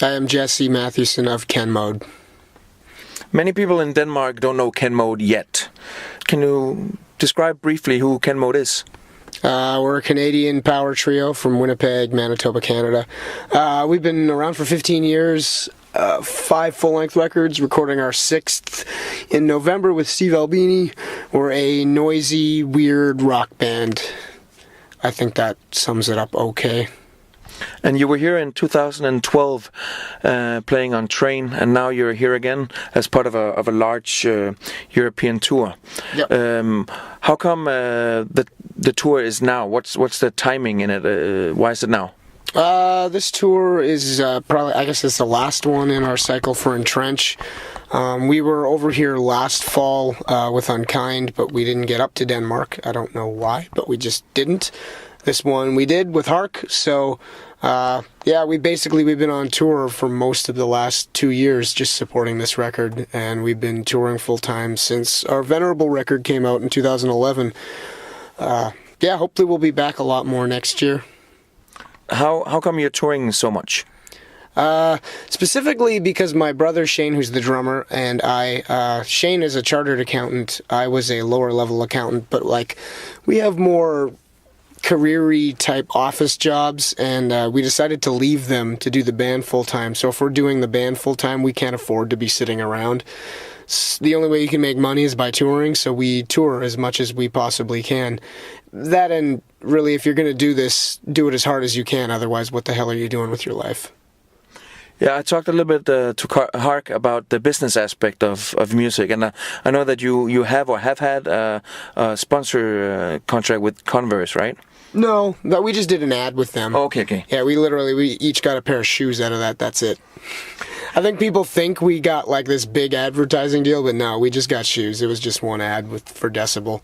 I am Jesse Matthewson of Canadian. Many people in Denmark don't know Canadian yet. Can you describe briefly who Canadian is? We're a Canadian power trio from Winnipeg, Manitoba, Canada. We've been around for 15 years, 5 full-length records, recording our 6th in November with Steve Albini. We're a noisy, weird rock band. I think that sums it up okay. And you were here in 2012 playing on Train, and now you're here again as part of a large European tour. Yep. How come the tour is now? What's the timing in it? Why is it now? This tour is probably, I guess it's the last one in our cycle for Entrench. We were over here last fall with Unkind, but we didn't get up to Denmark. I don't know why, but we just didn't. This one we did with Hark, so we've been on tour for most of the last 2 years just supporting this record, and we've been touring full-time since our Venerable record came out in 2011. Hopefully we'll be back a lot more next year. How come you're touring so much? Specifically because my brother Shane, who's the drummer, and Shane is a chartered accountant. I was a lower level accountant, but we have more career-y type office jobs, and we decided to leave them to do the band full-time. So if we're doing the band full-time, we can't afford to be sitting around. The only way you can make money is by touring, so we tour as much as we possibly can. That, and really, if you're going to do this, do it as hard as you can, otherwise what the hell are you doing with your life? Yeah, I talked a little bit to Hark about the business aspect of music, and I know that you have or have had a sponsor contract with Converse, right? No, we just did an ad with them. Oh, okay. Yeah, we each got a pair of shoes out of that. That's it. I think people think we got this big advertising deal, but no, we just got shoes. It was just one ad for Decibel.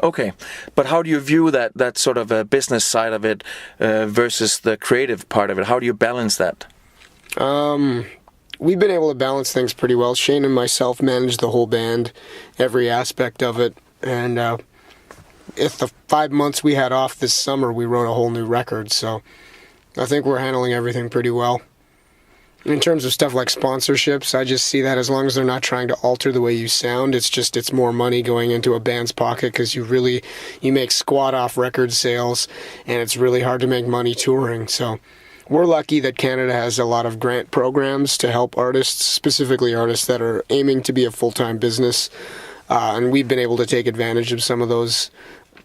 Okay, but how do you view that sort of a business side of it versus the creative part of it? How do you balance that? We've been able to balance things pretty well. Shane and myself manage the whole band, every aspect of it, and if the 5 months we had off this summer, we wrote a whole new record, so I think we're handling everything pretty well. In terms of stuff like sponsorships, I just see that as long as they're not trying to alter the way you sound, it's more money going into a band's pocket, because you make squat off record sales, and it's really hard to make money touring, so we're lucky that Canada has a lot of grant programs to help artists, specifically artists that are aiming to be a full-time business, and we've been able to take advantage of some of those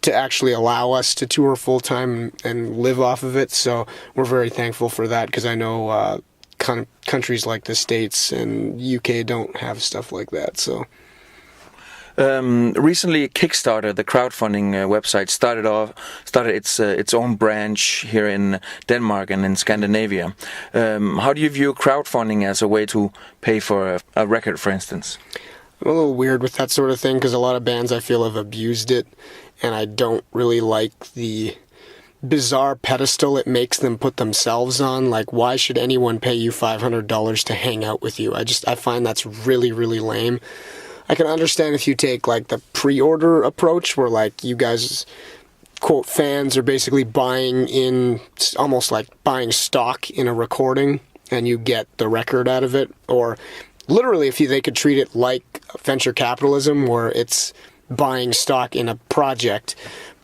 to actually allow us to tour full-time and live off of it, so we're very thankful for that, because I know countries like the States and UK don't have stuff like that, so... Recently, Kickstarter, the crowdfunding website, started its own branch here in Denmark and in Scandinavia. How do you view crowdfunding as a way to pay for a record, for instance? I'm a little weird with that sort of thing, because a lot of bands I feel have abused it, and I don't really like the bizarre pedestal it makes them put themselves on. Why should anyone pay you $500 to hang out with you? I find that's really, really lame. I can understand if you take the pre-order approach, where you guys, quote, fans are basically buying in, almost like buying stock in a recording, and you get the record out of it. Or literally, they could treat it like venture capitalism, where it's buying stock in a project,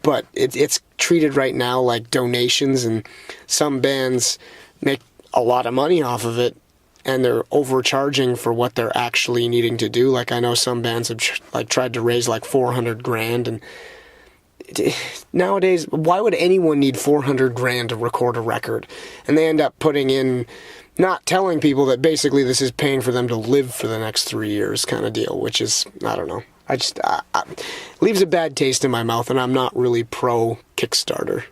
but it's treated right now like donations, and some bands make a lot of money off of it, and they're overcharging for what they're actually needing to do. I know some bands have tried to raise $400,000, and nowadays, why would anyone need $400,000 to record a record? And they end up putting in, not telling people that basically this is paying for them to live for the next 3 years kind of deal, which is, I don't know. Leaves a bad taste in my mouth, and I'm not really pro Kickstarter.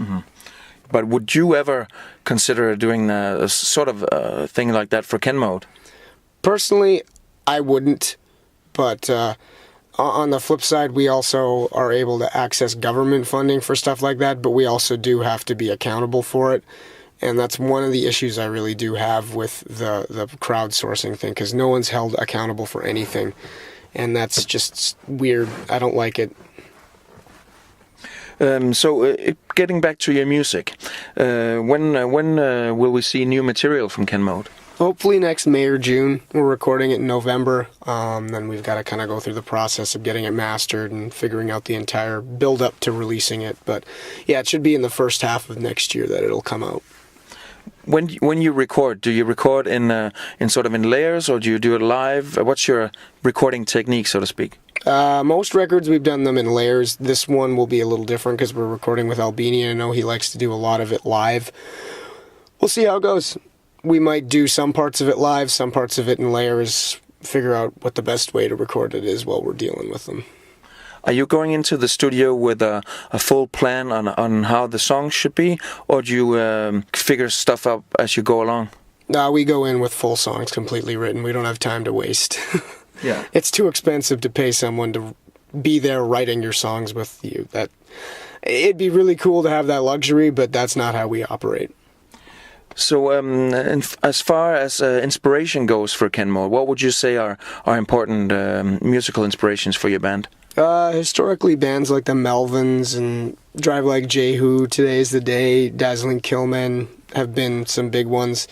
Mm-hmm. But would you ever consider doing a sort of thing like that for Ken Mode? Personally, I wouldn't. But on the flip side, we also are able to access government funding for stuff like that, but we also do have to be accountable for it. And that's one of the issues I really do have with the crowdsourcing thing, because no one's held accountable for anything. And that's just weird. I don't like it. Getting back to your music, when will we see new material from Ken Mode? Hopefully next May or June. We're recording it in November. Then we've got to kind of go through the process of getting it mastered and figuring out the entire build-up to releasing it. But yeah, it should be in the first half of next year that it'll come out. When you record, do you record in sort of in layers, or do you do it live? What's your recording technique, so to speak? Most records we've done them in layers. This one will be a little different because we're recording with Albini, and I know he likes to do a lot of it live. We'll see how it goes. We might do some parts of it live, some parts of it in layers, figure out what the best way to record it is while we're dealing with them. Are you going into the studio with a full plan on how the songs should be, or do you figure stuff up as you go along? No, we go in with full songs completely written. We don't have time to waste. Yeah, it's too expensive to pay someone to be there writing your songs with you. It'd be really cool to have that luxury, but that's not how we operate. So, as far as inspiration goes for Ken Mode, what would you say are important musical inspirations for your band? Historically, bands like the Melvins and Drive Like Jehu, Today's the Day, Dazzling Killmen have been some big ones.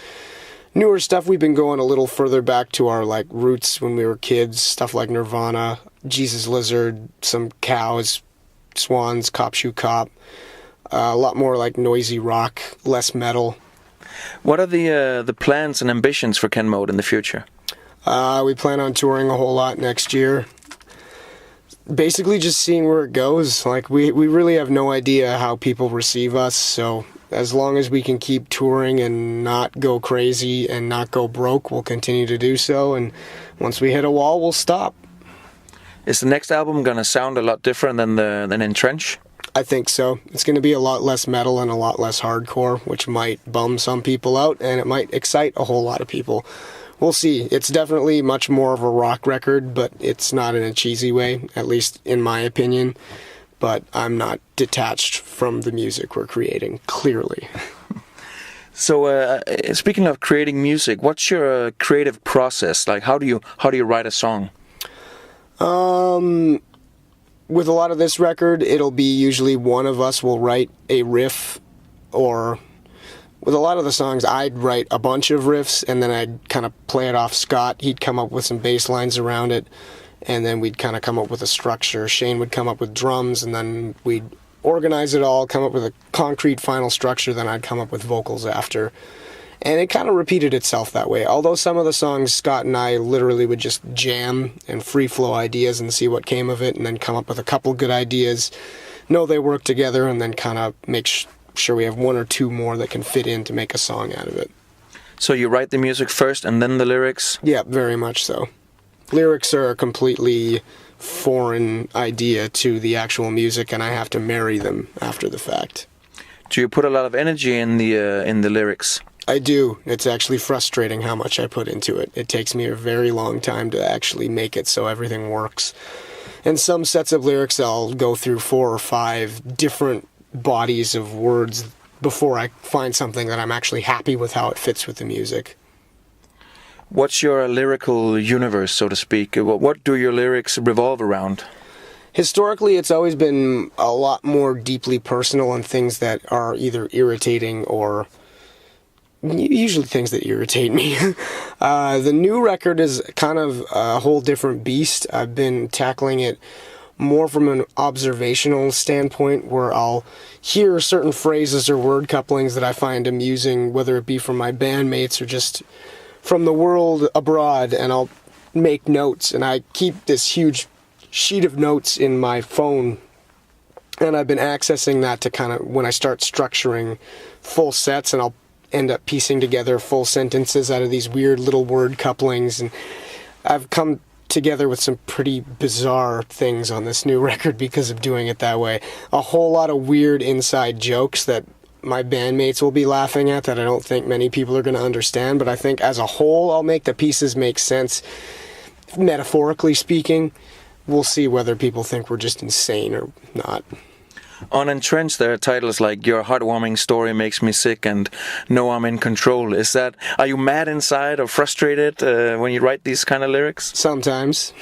Newer stuff, we've been going a little further back to our roots when we were kids. Stuff like Nirvana, Jesus Lizard, some Cows, Swans, Cop Shoe Cop. A lot more like noisy rock, less metal. What are the plans and ambitions for Ken Mode in the future? We plan on touring a whole lot next year. Basically just seeing where it goes. We really have no idea how people receive us, so as long as we can keep touring and not go crazy and not go broke, we'll continue to do so, and once we hit a wall, we'll stop. Is the next album going to sound a lot different than Entrench? I think so. It's going to be a lot less metal and a lot less hardcore, which might bum some people out, and it might excite a whole lot of people. We'll see. It's definitely much more of a rock record, but it's not in a cheesy way, at least in my opinion. But I'm not detached from the music we're creating, clearly. So, speaking of creating music, what's your creative process? How do you write a song? With a lot of this record, it'll be usually one of us will write a riff, or with a lot of the songs, I'd write a bunch of riffs, and then I'd kind of play it off Scott. He'd come up with some bass lines around it, and then we'd kind of come up with a structure. Shane would come up with drums, and then we'd organize it all, come up with a concrete final structure, then I'd come up with vocals after. And it kind of repeated itself that way. Although some of the songs, Scott and I literally would just jam and free flow ideas and see what came of it, and then come up with a couple good ideas, know they work together, and then kind of make sure we have one or two more that can fit in to make a song out of it. So you write the music first and then the lyrics? Yeah, very much so. Lyrics are a completely foreign idea to the actual music, and I have to marry them after the fact. Do you put a lot of energy in the lyrics? I do. It's actually frustrating how much I put into it. It takes me a very long time to actually make it so everything works. And some sets of lyrics, I'll go through 4 or 5 different bodies of words before I find something that I'm actually happy with how it fits with the music. What's your lyrical universe, so to speak? What do your lyrics revolve around? Historically, it's always been a lot more deeply personal and things that are either irritating or usually things that irritate me. The new record is kind of a whole different beast. I've been tackling it more from an observational standpoint, where I'll hear certain phrases or word couplings that I find amusing, whether it be from my bandmates or just from the world abroad, and I'll make notes, and I keep this huge sheet of notes in my phone, and I've been accessing that to kind of, when I start structuring full sets, and I'll end up piecing together full sentences out of these weird little word couplings, and I've come together with some pretty bizarre things on this new record because of doing it that way. A whole lot of weird inside jokes that my bandmates will be laughing at that I don't think many people are going to understand, but I think as a whole I'll make the pieces make sense, metaphorically speaking. We'll see whether people think we're just insane or not. On Entrench, there are titles like "Your Heartwarming Story Makes Me Sick" and "No, I'm in Control." Are you mad inside or frustrated when you write these kind of lyrics? Sometimes.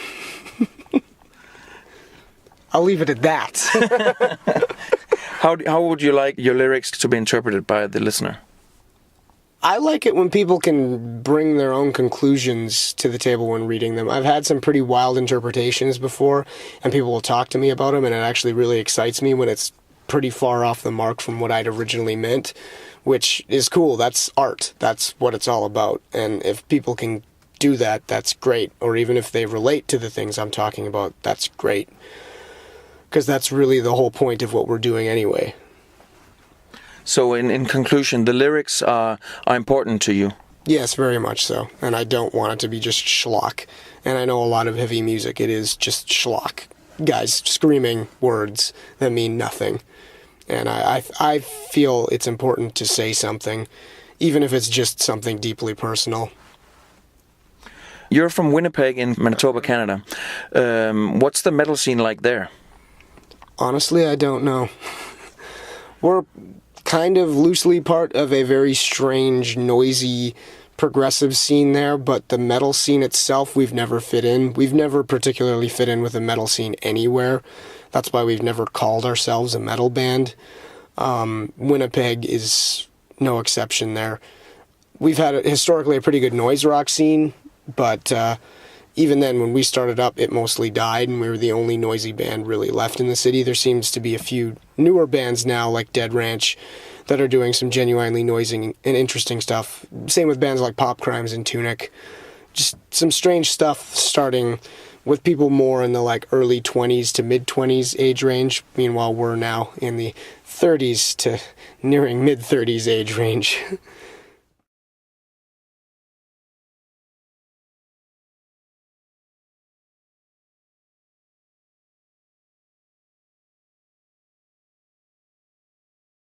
I'll leave it at that. How would you like your lyrics to be interpreted by the listener? I like it when people can bring their own conclusions to the table when reading them. I've had some pretty wild interpretations before, and people will talk to me about them, and it actually really excites me when it's pretty far off the mark from what I'd originally meant, which is cool. That's art. That's what it's all about. And if people can do that, that's great. Or even if they relate to the things I'm talking about, that's great. Because that's really the whole point of what we're doing anyway. So in conclusion, the lyrics are important to you? Yes, very much so. And I don't want it to be just schlock. And I know a lot of heavy music, it is just schlock. Guys screaming words that mean nothing. And I feel it's important to say something, even if it's just something deeply personal. You're from Winnipeg in Manitoba, Canada. What's the metal scene like there? Honestly, I don't know. We're kind of loosely part of a very strange, noisy, progressive scene there, but the metal scene itself, we've never fit in. We've never particularly fit in with the metal scene anywhere. That's why we've never called ourselves a metal band. Winnipeg is no exception there. We've had historically a pretty good noise rock scene, but even then, when we started up, it mostly died, and we were the only noisy band really left in the city. There seems to be a few newer bands now, like Dead Ranch, that are doing some genuinely noisy and interesting stuff. Same with bands like Pop Crimes and Tunic. Just some strange stuff starting with people more in the like early 20s to mid-20s age range. Meanwhile, we're now in the 30s to nearing mid-30s age range.